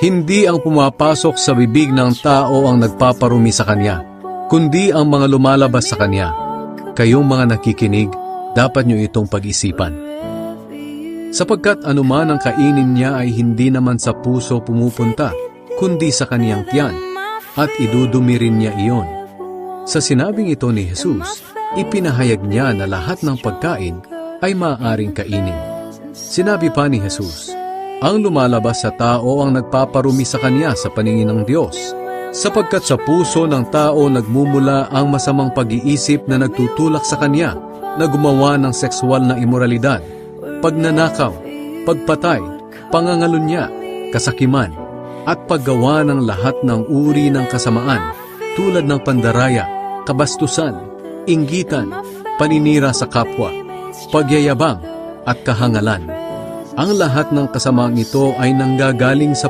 Hindi ang pumapasok sa bibig ng tao ang nagpaparumi sa kanya, kundi ang mga lumalabas sa kanya. Kayong mga nakikinig, dapat nyo itong pag-isipan. Sapagkat anuman ang kainin niya ay hindi naman sa puso pumupunta, kundi sa kaniyang tiyan, at idudumi rin niya iyon. Sa sinabing ito ni Jesus, ipinahayag niya na lahat ng pagkain ay maaaring kainin. Sinabi pa ni Jesus, ang lumalabas sa tao ang nagpaparumi sa kanya sa paningin ng Diyos, sapagkat sa puso ng tao nagmumula ang masamang pag-iisip na nagtutulak sa kanya na gumawa ng sexual na imoralidad, pagnanakaw, pagpatay, pangangalunya, kasakiman, at paggawa ng lahat ng uri ng kasamaan tulad ng pandaraya, kabastusan, inggitan, paninira sa kapwa, pagyayabang, at kahangalan. Ang lahat ng kasamaang ito ay nanggagaling sa